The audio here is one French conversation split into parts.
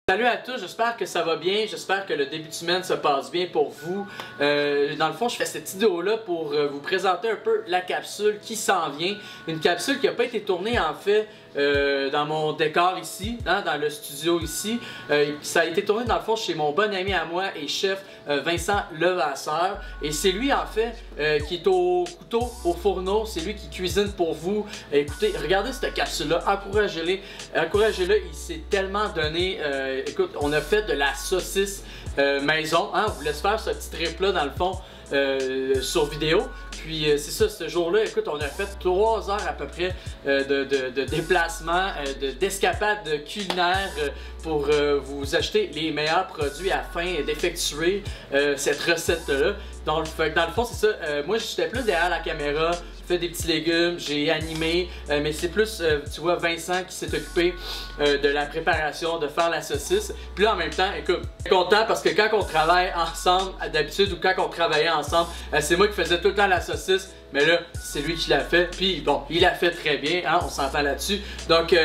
Salut à tous, j'espère que ça va bien, j'espère que le début de semaine se passe bien pour vous. Dans le fond, je fais cette vidéo-là pour vous présenter un peu la capsule qui s'en vient. Une capsule qui n'a pas été tournée en fait dans mon décor ici, hein, dans le studio ici. Ça a été tourné dans le fond chez mon bon ami à moi et chef Vincent Levasseur. Et c'est lui en fait qui est au couteau, au fourneau, c'est lui qui cuisine pour vous. Écoutez, regardez cette capsule-là, encouragez-le, il s'est tellement donné. Écoute, on a fait de la saucisse maison, hein, on vous laisse faire ce petit trip-là dans le fond. Sur vidéo. Puis c'est ça, ce jour-là, écoute, on a fait 3 heures à peu près de déplacement, d'escapade culinaire pour vous acheter les meilleurs produits afin d'effectuer cette recette-là. Dans le fond, c'est ça. Moi, j'étais plus derrière la caméra, j'ai fait des petits légumes, j'ai animé, mais c'est plus, tu vois, Vincent qui s'est occupé de la préparation, de faire la saucisse. Puis là, en même temps, écoute, je suis content parce que quand on travaille ensemble, d'habitude, ou quand on travaillait ensemble, c'est moi qui faisais tout le temps la saucisse. Mais là, c'est lui qui l'a fait, puis bon, il l'a fait très bien, hein, on s'entend là-dessus. Donc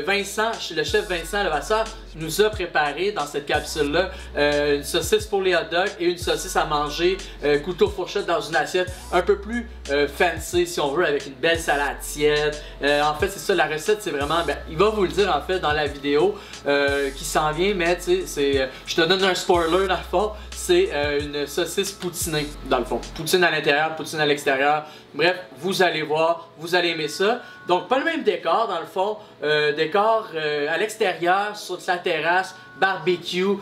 Vincent, le chef Vincent Levasseur nous a préparé dans cette capsule-là une saucisse pour les hot dogs et une saucisse à manger couteau fourchette dans une assiette un peu plus fancy si on veut, avec une belle salade tiède. En fait, c'est ça, la recette, c'est vraiment, ben, il va vous le dire en fait dans la vidéo qui s'en vient, mais tu sais, je te donne un spoiler dans le fond, c'est une saucisse poutinée dans le fond. Poutine à l'intérieur, poutine à l'extérieur. Bref, vous allez voir, vous allez aimer ça. Donc, pas le même décor dans le fond. Décor à l'extérieur, sur sa terrasse, barbecue,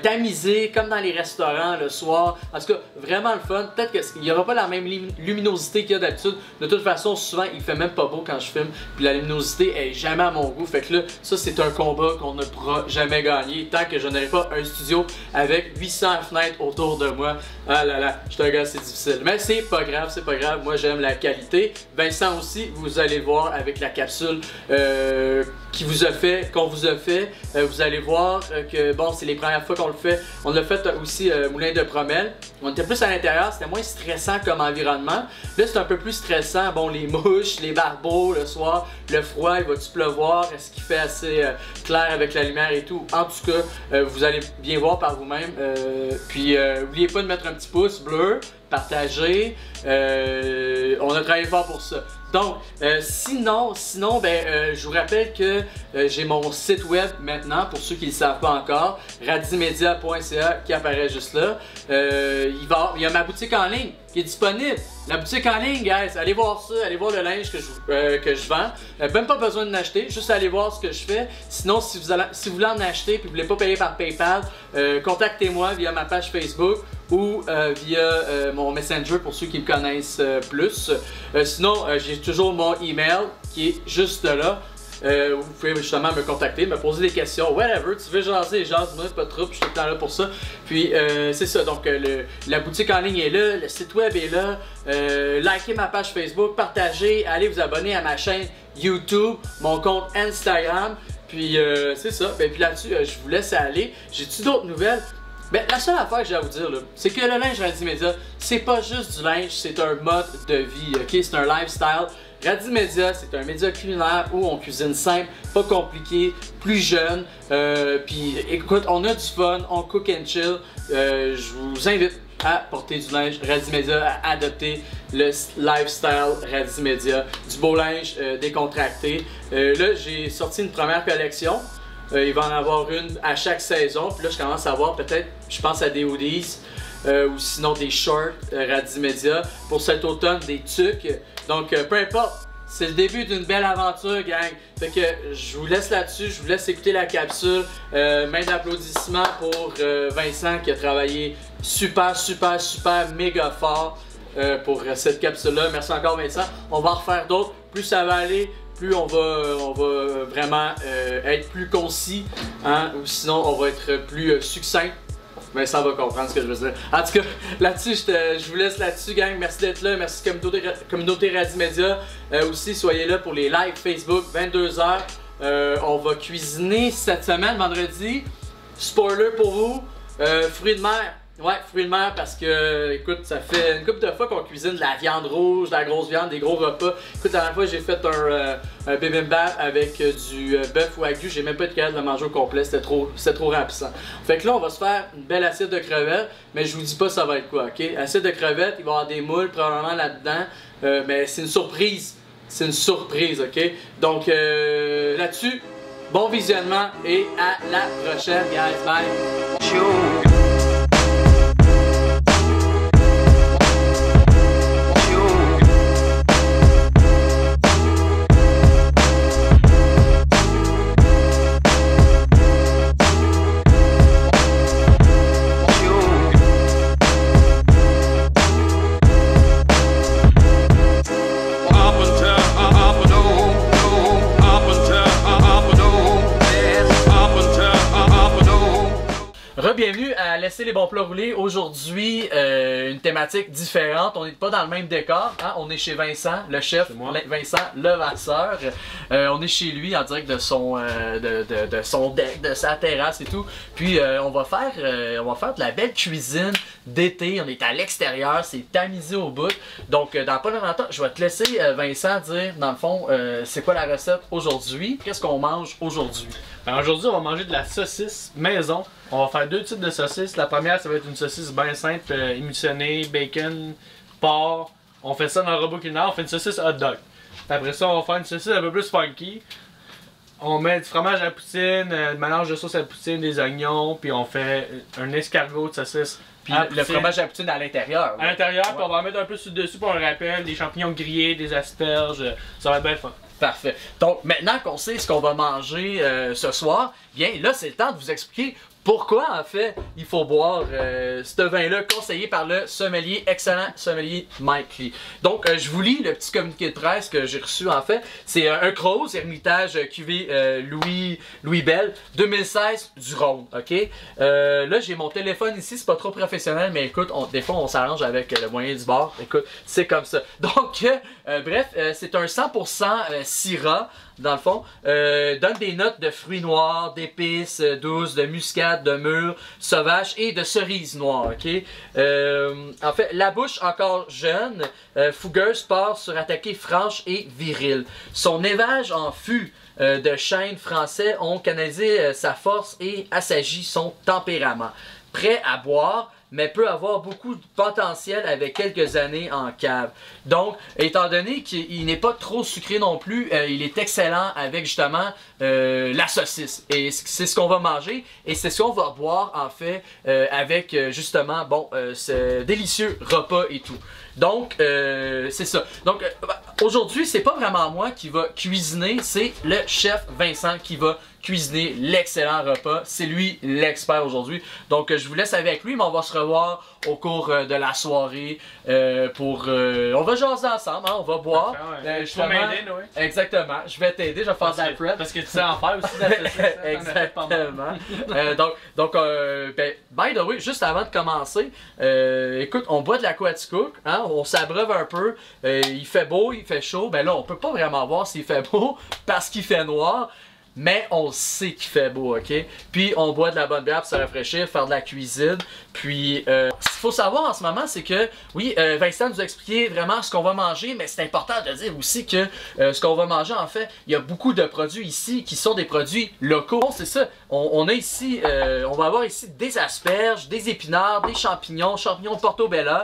tamisé, comme dans les restaurants le soir. En tout cas, vraiment le fun. Peut-être qu'il n'y aura pas la même luminosité qu'il y a d'habitude. De toute façon, souvent, il fait même pas beau quand je filme. Puis la luminosité est jamais à mon goût. Fait que là, ça, c'est un combat qu'on ne pourra jamais gagner tant que je n'aurai pas un studio avec 800 fenêtres autour de moi. Ah là là, je suis un gars, c'est difficile. Mais c'est pas grave, c'est pas grave. Moi, j'aime la qualité. Vincent aussi, vous allez le voir avec la capsule qu'on vous a fait. Vous allez voir que bon, c'est les premières fois qu'on le fait. On l'a fait aussi Moulin de Promelle. On était plus à l'intérieur, c'était moins stressant comme environnement. Là, c'est un peu plus stressant. Bon, les mouches, les barbeaux le soir, le froid, il va-tu pleuvoir? Est-ce qu'il fait assez clair avec la lumière et tout? En tout cas, vous allez bien voir par vous-même. Puis, n'oubliez pas de mettre un petit pouce bleu, partager. On a travaillé fort pour ça. Donc, sinon, ben, je vous rappelle que j'ai mon site web maintenant, pour ceux qui ne le savent pas encore, radimedia.ca qui apparaît juste là. Il y a ma boutique en ligne qui est disponible. La boutique en ligne, guys, allez voir ça, allez voir le linge que je vends. Même pas besoin de l'acheter, juste aller voir ce que je fais. Sinon, si vous voulez en acheter et que vous ne voulez pas payer par PayPal, contactez-moi via ma page Facebook ou via mon Messenger pour ceux qui me connaissent plus. Sinon, j'ai toujours mon email qui est juste là. Vous pouvez justement me contacter, me poser des questions, whatever, tu veux jaser, jase-moi, pas de trouble, je suis tout le temps là pour ça. Puis c'est ça, donc la boutique en ligne est là, le site web est là, likez ma page Facebook, partagez, allez vous abonner à ma chaîne YouTube, mon compte Instagram, puis c'est ça. Ben, puis là-dessus, je vous laisse aller. J'ai-tu d'autres nouvelles? Ben, la seule affaire que j'ai à vous dire, c'est que le linge Radimedia, c'est pas juste du linge, c'est un mode de vie, ok? C'est un lifestyle. Radimedia, c'est un média culinaire où on cuisine simple, pas compliqué, plus jeune. Puis écoute, on a du fun, on cook and chill. Je vous invite à porter du linge Radimedia, à adopter le lifestyle Radimedia, du beau linge décontracté. Là, j'ai sorti une première collection. Il va en avoir une à chaque saison. Puis là, je commence à voir peut-être, je pense à des hoodies ou sinon des shorts Radimedia. Pour cet automne, des tucs. Donc, peu importe. C'est le début d'une belle aventure, gang. Fait que je vous laisse là-dessus. Je vous laisse écouter la capsule. Main d'applaudissement pour Vincent qui a travaillé super, méga fort pour cette capsule-là. Merci encore, Vincent. On va en refaire d'autres. Plus ça va aller, plus on va vraiment être plus concis, hein, ou sinon on va être plus succinct. Mais ça va comprendre ce que je veux dire. En tout cas, là-dessus, je vous laisse là-dessus, gang. Merci d'être là. Merci communauté Radimedia. Aussi, soyez là pour les lives Facebook, 22h. On va cuisiner cette semaine, vendredi. Spoiler pour vous, fruits de mer. Ouais, fruits de mer parce que, écoute, ça fait une couple de fois qu'on cuisine de la viande rouge, de la grosse viande, des gros repas. Écoute, la dernière fois, j'ai fait un bibimbap avec du bœuf wagyu. J'ai même pas été capable de le manger au complet, c'était trop rapissant. Fait que là, on va se faire une belle assiette de crevettes, mais je vous dis pas ça va être quoi, ok? Assiette de crevettes, il va y avoir des moules probablement là-dedans, mais c'est une surprise. C'est une surprise, ok? Donc, là-dessus, bon visionnement et à la prochaine, guys. Bye! Bienvenue à Laisser les bons plats rouler. Aujourd'hui, une thématique différente. On n'est pas dans le même décor. Hein? On est chez Vincent, le chef, Vincent Levasseur. On est chez lui en direct de son deck, de sa terrasse et tout. Puis on va faire de la belle cuisine d'été. On est à l'extérieur, c'est tamisé au bout. Donc dans pas longtemps, je vais te laisser Vincent dire dans le fond c'est quoi la recette aujourd'hui. Qu'est-ce qu'on mange aujourd'hui? Aujourd'hui, on va manger de la saucisse maison. On va faire deux types de saucisses. La première, ça va être une saucisse bien simple, émulsionnée, bacon, porc. On fait ça dans le robot culinaire, on fait une saucisse hot dog. Après ça, on va faire une saucisse un peu plus funky. On met du fromage à la poutine, un mélange de sauce à la poutine, des oignons, puis on fait un escargot de saucisse. Puis le fromage à la poutine à l'intérieur. À l'intérieur, puis on va en mettre un peu dessus pour un rappel, des champignons grillés, des asperges. Ça va être bien fun. Parfait. Donc maintenant qu'on sait ce qu'on va manger ce soir, bien là c'est le temps de vous expliquer pourquoi en fait il faut boire ce vin-là conseillé par le sommelier, excellent sommelier Mike Lee. Donc je vous lis le petit communiqué de presse que j'ai reçu en fait. C'est un Croze, Hermitage cuvée Louis Bell, 2016 du Rhône, ok? Là j'ai mon téléphone ici, c'est pas trop professionnel, mais écoute, des fois on s'arrange avec le moyen du bord. Écoute, c'est comme ça. Donc bref, c'est un 100% Syrah. Dans le fond, donne des notes de fruits noirs, d'épices douces, de muscade, de mûres, sauvages et de cerises noires, ok? En fait, la bouche encore jeune, fougueuse, part sur attaquer franche et virile. Son évage en fût de chêne français ont canalisé sa force et assagi son tempérament. Prêt à boire, mais peut avoir beaucoup de potentiel avec quelques années en cave. Donc, étant donné qu'il n'est pas trop sucré non plus, il est excellent avec justement la saucisse. Et c'est ce qu'on va manger et c'est ce qu'on va boire en fait avec justement ce délicieux repas et tout. Donc, c'est ça. Donc, aujourd'hui, c'est pas vraiment moi qui va cuisiner, c'est le chef Vincent qui va cuisiner l'excellent repas. C'est lui l'expert aujourd'hui. Donc, je vous laisse avec lui, mais on va se revoir au cours de la soirée on va jaser ensemble, hein, on va boire. Tu vas m'aider, Noé? Exactement. Je vais t'aider, je vais faire de la prep. Parce que tu sais en faire aussi de la saucisse. Exactement. By the way, juste avant de commencer, écoute, on boit de la Coaticook, hein, on s'abreuve un peu, il fait beau, il fait chaud, ben là on peut pas vraiment voir s'il fait beau parce qu'il fait noir. Mais on sait qu'il fait beau, ok? Puis on boit de la bonne bière pour se rafraîchir, faire de la cuisine. Puis ce qu'il faut savoir en ce moment, c'est que, oui, Vincent nous a expliqué vraiment ce qu'on va manger, mais c'est important de dire aussi que ce qu'on va manger, en fait, il y a beaucoup de produits ici qui sont des produits locaux. C'est ça, on a ici, on va avoir ici des asperges, des épinards, des champignons portobello,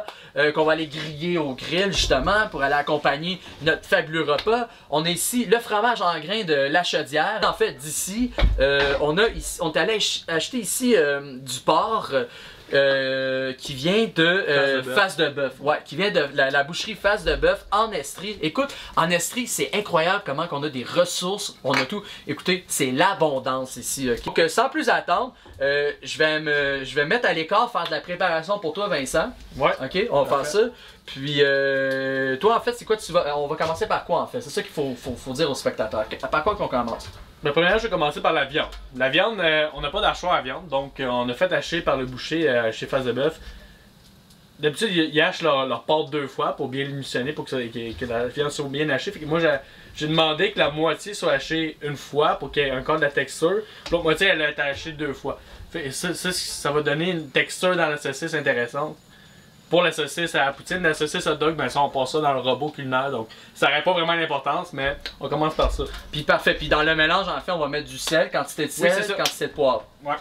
qu'on va aller griller au grill, justement, pour aller accompagner notre fabuleux repas. On a ici le fromage en grains de La Chaudière. En fait, d'ici, on est allé acheter ici du porc qui vient de Face de Bœuf. Ouais, qui vient de la boucherie Face de Bœuf en Estrie. Écoute, en Estrie, c'est incroyable comment on a des ressources, on a tout. Écoutez, c'est l'abondance ici. Okay? Donc, sans plus attendre, je vais me mettre à l'écart, faire de la préparation pour toi, Vincent. Ouais. Ok, on va faire ça. Puis, toi, en fait, c'est quoi on va commencer par quoi, en fait? C'est ça qu'il faut dire aux spectateurs. Par quoi qu'on commence? La première, je vais commencer par la viande. La viande, on n'a pas d'achoir à viande, donc on a fait hacher par le boucher chez Face de Bœuf. D'habitude, ils hachent leur pâte 2 fois pour bien l'émulsionner, pour que la viande soit bien hachée. Fait que moi, j'ai demandé que la moitié soit hachée 1 fois pour qu'il y ait encore de la texture. L'autre moitié, elle a été hachée 2 fois. Ça va donner une texture dans la saucisse intéressante. Pour la saucisse à la poutine, la saucisse hot dog, ben ça on passe ça dans le robot culinaire, donc ça n'aurait pas vraiment d'importance, mais on commence par ça. Puis parfait, puis dans le mélange en fait on va mettre du sel, quantité de sel, quantité de poivre. Ouais.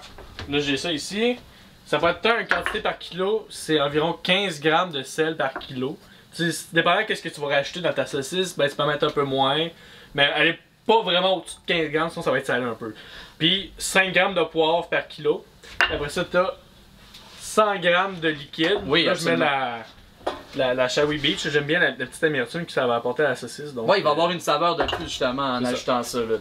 Là j'ai ça ici. Ça va être une quantité par kilo, c'est environ 15 grammes de sel par kilo. Dépendant de ce que tu vas rajouter dans ta saucisse, ben tu peux mettre un peu moins, mais elle est pas vraiment au-dessus de 15 grammes, sinon ça va être salé un peu. Puis 5 grammes de poivre par kilo. Après ça tu as 100 grammes de liquide. Oui, là, absolument. Je mets la Shawi Beach. J'aime bien la petite amertume que ça va apporter à la saucisse. Donc, ouais, il va avoir une saveur de plus justement en ajoutant ça. Là,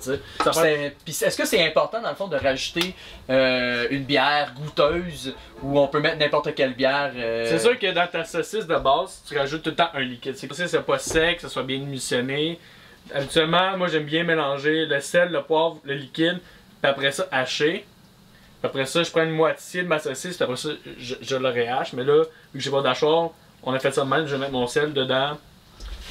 puis est-ce que c'est important dans le fond de rajouter une bière goûteuse ou on peut mettre n'importe quelle bière? C'est sûr que dans ta saucisse de base, tu rajoutes tout le temps un liquide. C'est que c'est pas sec, que ça soit bien émulsionné. Habituellement, moi j'aime bien mélanger le sel, le poivre, le liquide, puis après ça hacher. Après ça, je prends une moitié de ma saucisse, puis après ça, je le réhache. Mais là, vu que j'ai pas d'achoir, on a fait ça de même, je vais mettre mon sel dedans.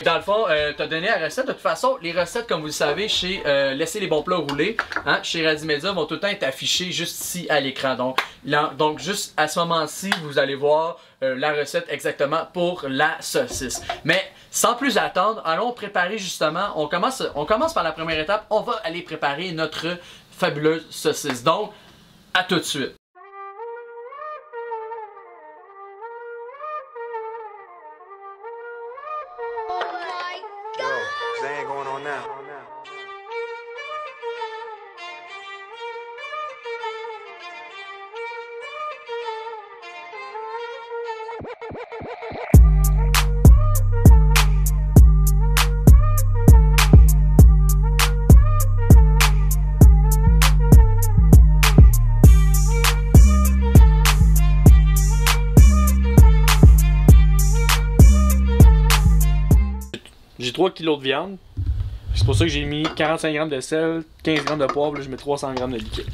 Dans le fond, tu as donné la recette. De toute façon, les recettes, comme vous le savez, chez Laissez les bons plats rouler, hein, chez Radimedia, vont tout le temps être affichées juste ici à l'écran. Donc, juste à ce moment-ci, vous allez voir la recette exactement pour la saucisse. Mais sans plus attendre, allons préparer justement. On commence par la première étape. On va aller préparer notre fabuleuse saucisse. Donc, à tout de suite. J'ai 3 kg de viande. C'est pour ça que j'ai mis 45 g de sel, 15 g de poivre, là, je mets 300 g de liquide.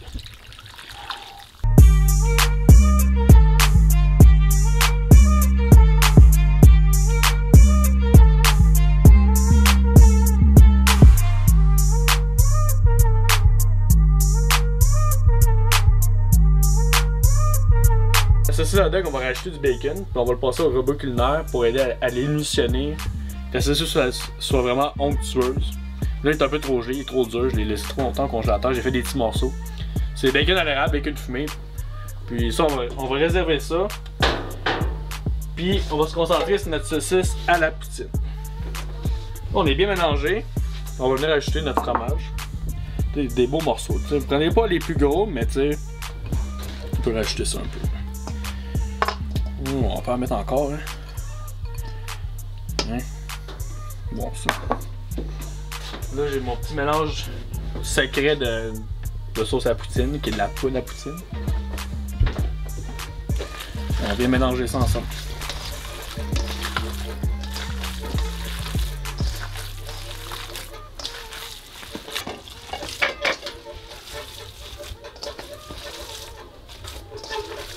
La saucisse hot dog, on va rajouter du bacon, puis on va le passer au robot culinaire pour aider à l'émulsionner. Que la saucisse soit vraiment onctueuse. Là, il est un peu trop gelé, il est trop dur, je l'ai laissé trop longtemps au congélateur, j'ai fait des petits morceaux. C'est bacon à l'érable, bacon fumé. Puis ça, on va réserver ça. Puis on va se concentrer sur notre saucisse à la poutine. On est bien mélangé. On va venir ajouter notre fromage. Des beaux morceaux. Vous prenez pas les plus gros, mais tu sais, on peut rajouter ça un peu. On peut en mettre encore. Hein. Bon, ça. Là, j'ai mon petit mélange secret de sauce à poutine, qui est de la poudre à poutine. On vient mélanger ça ensemble.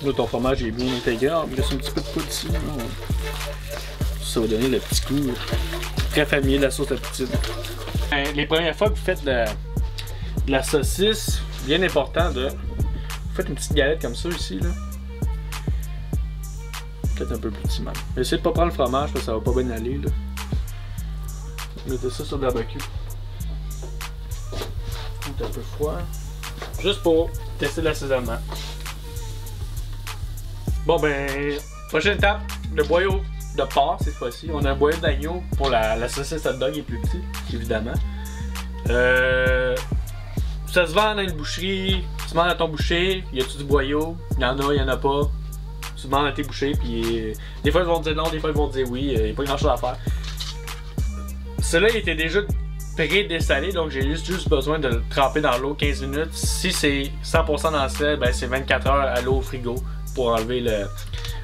Là, ton fromage est bien intégré. On me laisse un petit peu de poudre ici. Ça va donner le petit goût très familier de la sauce à poutine. Les premières fois que vous faites de la saucisse, bien important de... Vous faites une petite galette comme ça ici, là. Peut-être un peu plus petit même. Essayez de pas prendre le fromage parce que ça va pas bien aller, là. Mettez ça sur le barbecue. C'est un peu froid. Juste pour tester l'assaisonnement. Bon ben, prochaine étape, le boyau de porc cette fois-ci. On a un boyau d'agneau pour la saucisse hot dog, il est plus petit, évidemment. Ça se vend dans une boucherie, tu demandes à ton boucher, y a-tu du boyau? Il y en a, il y en a pas. Tu demandes à tes bouchers, puis des fois ils vont te dire non, des fois ils vont te dire oui, il n'y a pas grand chose à faire. Celui-là il était déjà pré-dessalé, donc j'ai juste besoin de le tremper dans l'eau 15 minutes. Si c'est 100% dans le sel, ben c'est 24 heures à l'eau au frigo pour enlever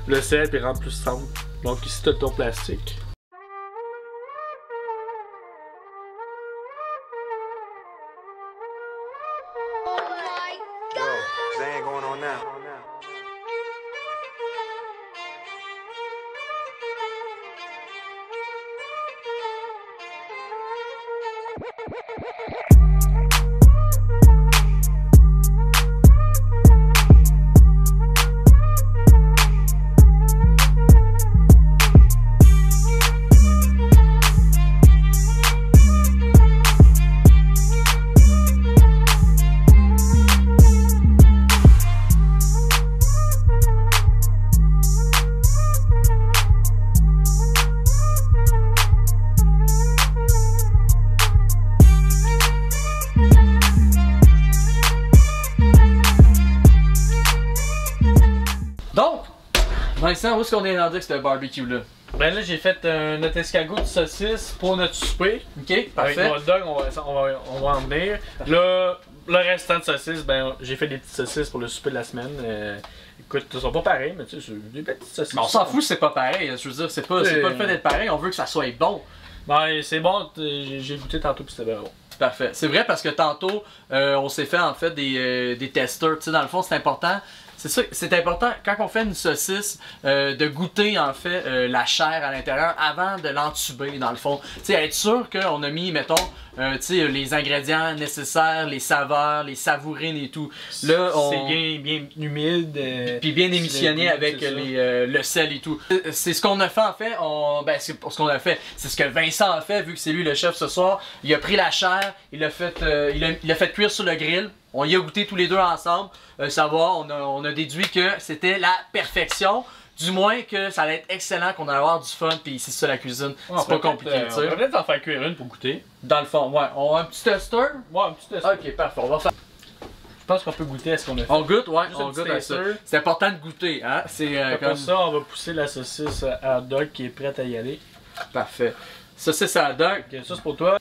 le sel et rendre plus sombre. Donc ici tu as ton plastique. Vincent, où est-ce qu'on est rendu avec ce barbecue-là? Ben là, j'ai fait notre escargot de saucisse pour notre souper. Ok, parfait. Avec nos hot dogs, on va en venir. Là, le restant de saucisses, ben j'ai fait des petites saucisses pour le souper de la semaine. Écoute, elles sont pas pareilles, mais tu sais, c'est des petites saucisses. Mais on s'en fout, c'est pas pareil. Je veux dire, c'est pas le fait d'être pareil, on veut que ça soit bon. Ben, c'est bon, j'ai goûté tantôt puis c'était bien bon. Parfait. C'est vrai parce que tantôt, on s'est fait en fait des testeurs. Tu sais, dans le fond, c'est important. C'est ça, c'est important quand on fait une saucisse de goûter en fait la chair à l'intérieur avant de l'entuber dans le fond. Tu sais, être sûr qu'on a mis, mettons, tu sais, les ingrédients nécessaires, les saveurs, les savourines et tout. Là, c'est bien humide. Puis bien émissionné avec le sel et tout. C'est ce qu'on a fait en fait. Ben, c'est ce qu'on a fait. C'est ce que Vincent a fait vu que c'est lui le chef ce soir. Il a pris la chair, il l'a fait cuire sur le grill. On y a goûté tous les deux ensemble. Savoir, on a déduit que c'était la perfection. Du moins que ça allait être excellent, qu'on allait avoir du fun, puis c'est ça la cuisine. Ouais, c'est pas compliqué, tu sais. On va peut-être en faire cuire une pour goûter. Dans le fond, ouais. On a un petit tester? Ouais, un petit tester. Ok, parfait. On va faire. Je pense qu'on peut goûter à ce qu'on a fait. On goûte, ouais, juste on goûte à ça. C'est important de goûter, hein. C'est comme ça, on va pousser la saucisse à hot dog qui est prête à y aller. Parfait. Saucisse à hot dog. Ok, ça c'est pour toi.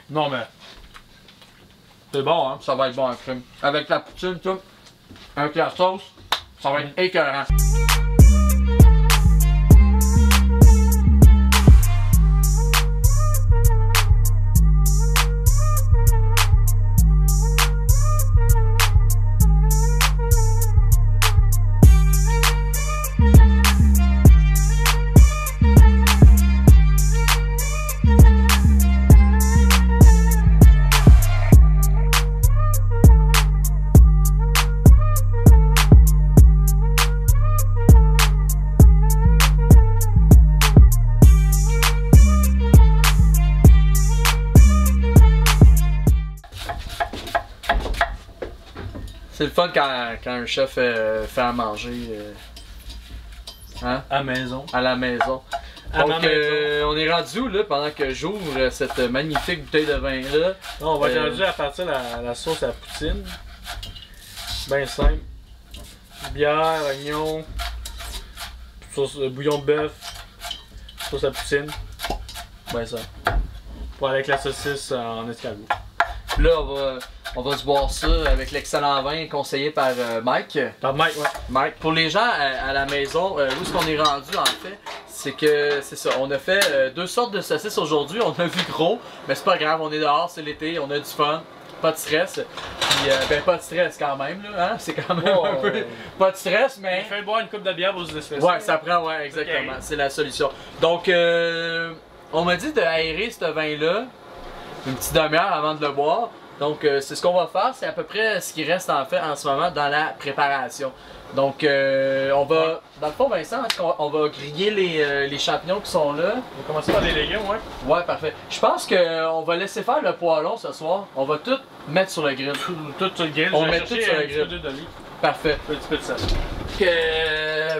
Non, mais. C'est bon, hein? Ça va être bon un crème. Avec la poutine, tout. Avec la sauce, ça va être écœurant. C'est le fun quand un chef fait à manger hein? À maison. À la maison. À Donc on est rendu où là pendant que j'ouvre cette magnifique bouteille de vin là? On va être rendu à partir de la sauce à la poutine. Ben simple. Bière, oignon, sauce, bouillon de bœuf, sauce à poutine. Ben ça. Pour aller avec la saucisse en escargot. Là on va se boire ça avec l'excellent vin conseillé par Mike. Par Mike, ouais. Mike. Pour les gens à la maison, où est-ce qu'on est rendu en fait? C'est que c'est ça, on a fait deux sortes de saucisses aujourd'hui, on a vu gros, mais c'est pas grave, on est dehors, c'est l'été, on a du fun, pas de stress. Puis ben pas de stress quand même là, hein? C'est quand même un peu pas de stress, mais. Il fait boire une coupe de bière pour se déstresser. Ouais, ça prend, ouais, exactement, okay. C'est la solution. Donc on m'a dit d'aérer ce vin-là une petite demi-heure avant de le boire. Donc c'est ce qu'on va faire, c'est à peu près ce qui reste en fait en ce moment dans la préparation. Donc on va, dans le fond Vincent, on va griller les champignons qui sont là. On va commencer par les légumes, ouais. Ouais, parfait. Je pense qu'on va laisser faire le poêlon ce soir. On va tout mettre sur le grill. Tout sur le grill. On met tout sur le grill. Parfait. Un petit peu de sel.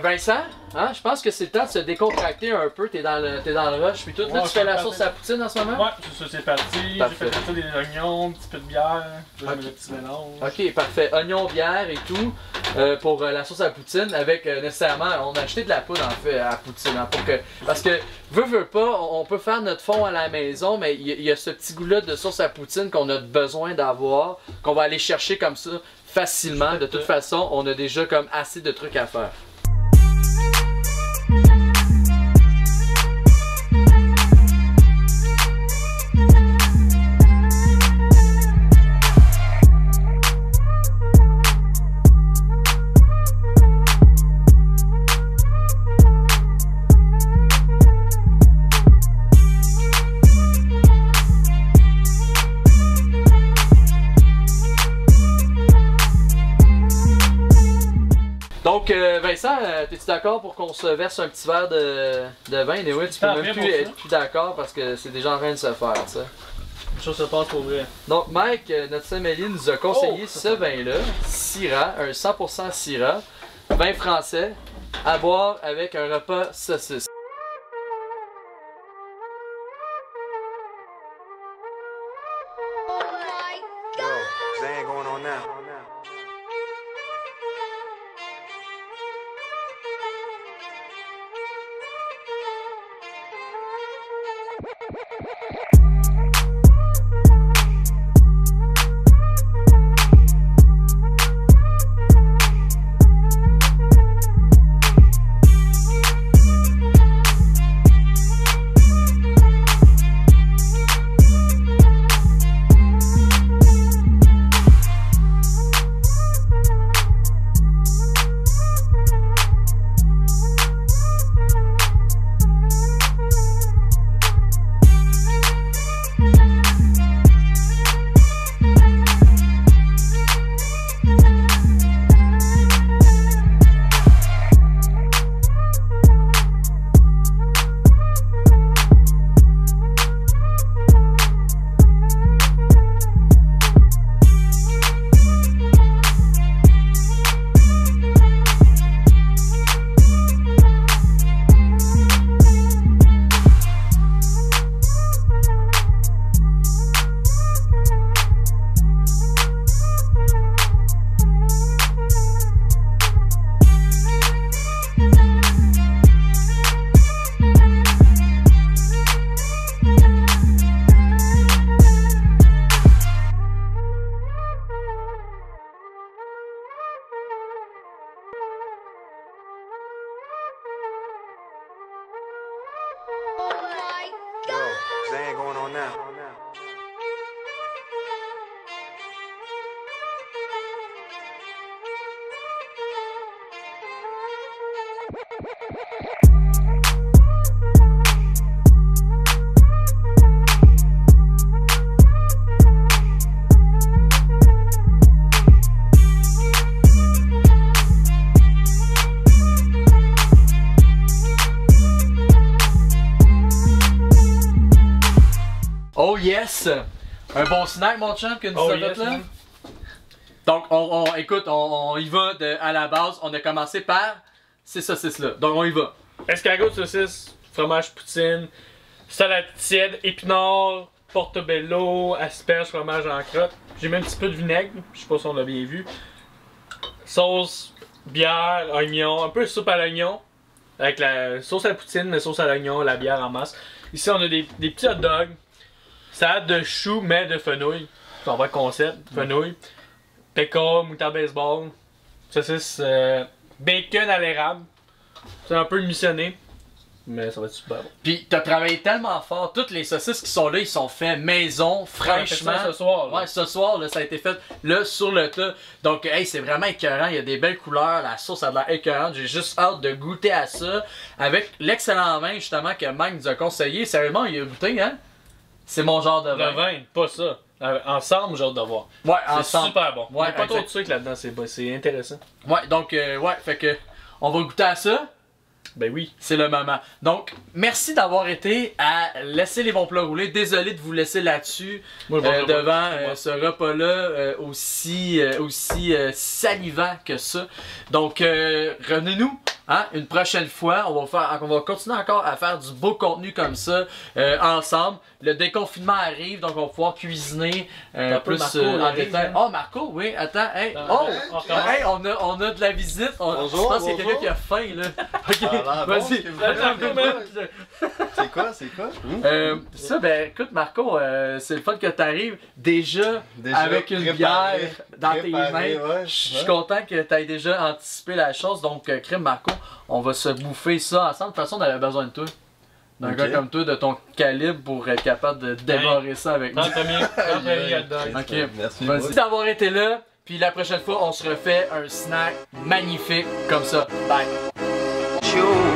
Vincent, hein, je pense que c'est le temps de se décontracter un peu. T'es dans le rush. Puis tout, là, tu fais la sauce à la poutine en ce moment? Ouais, c'est parti. J'ai fait ça des oignons, un petit peu de bière. Là, okay. Le petit mélange. Ok, parfait. Oignons, bière et tout pour la sauce à la poutine. Avec nécessairement, on a acheté de la poudre en fait à la poutine. Hein, parce que, veut pas, on peut faire notre fond à la maison, mais il y a ce petit goût-là de sauce à poutine qu'on a besoin d'avoir, qu'on va aller chercher comme ça facilement. De toute façon, on a déjà comme assez de trucs à faire. Donc Vincent, es-tu d'accord pour qu'on se verse un petit verre de vin? Et oui, tu peux même plus être plus d'accord parce que c'est déjà en train de se faire, ça. Ça se passe pour vrai. Donc Mike, notre sommelier, nous a conseillé ce vin-là, Syrah, un 100% Syrah, vin français, à boire avec un repas saucisse. Oh yes! Un bon snack, mon chum, que nous Oh avons yes, là. man. Donc, écoute, on y va à la base. On a commencé par ces saucisses-là. Donc, on y va. Escargot de saucisse, fromage poutine, salade tiède, épinards, portobello, asperges, fromage en crotte. J'ai mis un petit peu de vinaigre, je sais pas si on l'a bien vu. Sauce, bière, oignon, un peu de soupe à l'oignon. Avec la sauce à la poutine, mais sauce à l'oignon, la bière en masse. Ici, on a des petits hot dogs. Salade de choux, mais de fenouil. C'est un vrai concept, fenouil. Pécan, moutarde baseball. Saucisse, bacon à l'érable. C'est un peu missionné, mais ça va être super bon. Puis, t'as travaillé tellement fort. Toutes les saucisses qui sont là, ils sont faits maison, fraîchement. Ça ce soir. Là. Ouais, ce soir, là, ça a été fait là sur le tas. Donc, hey, c'est vraiment écœurant. Il y a des belles couleurs. La sauce a de l'air écœurante. J'ai juste hâte de goûter à ça. Avec l'excellent vin, justement, que Mike nous a conseillé. Sérieusement, il a goûté, hein? C'est mon genre de vin. Le vin, pas ça. Ensemble, j'ai hâte de voir. Ouais, C'est ensemble. super bon. Ouais, Il y a pas trop de exact. sucre là-dedans, c'est intéressant. Ouais, donc, ouais, fait que on va goûter à ça. Ben oui. C'est le moment. Donc, merci d'avoir été à laisser les bons plats rouler. Désolé de vous laisser là-dessus Moi, je mange devant pas. ce repas-là aussi salivant que ça. Donc, revenez-nous une prochaine fois. On va continuer encore à faire du beau contenu comme ça ensemble. Le déconfinement arrive, donc on va pouvoir cuisiner plus Marco, en arrive, détail. hein? Oh, Marco, oui, attends. Hey, Ah, oh, on recommence. hey, on a de la visite. Bonjour, Je pense qu'il y a quelqu'un bonjour. qui a faim, là. Ok, Ça a l'air bon, vas-y. ce que vous Attends, faites. man. C'est quoi? Ça, ben écoute Marco, c'est le fun que tu arrives déjà, Déjà avec une préparé, bière dans tes mains. préparé, ouais. Je suis Ouais. content que tu aies déjà anticipé la chose. Donc, crème Marco, on va se bouffer ça ensemble. De toute façon, on avait besoin de toi. D'un Ok. gars comme toi, de ton calibre, pour être capable de dévorer ça avec nous. Prends le premier hot dog. Ok, Merci. vas-y d'avoir été là. Puis la prochaine fois, on se refait un snack magnifique comme ça. Bye! You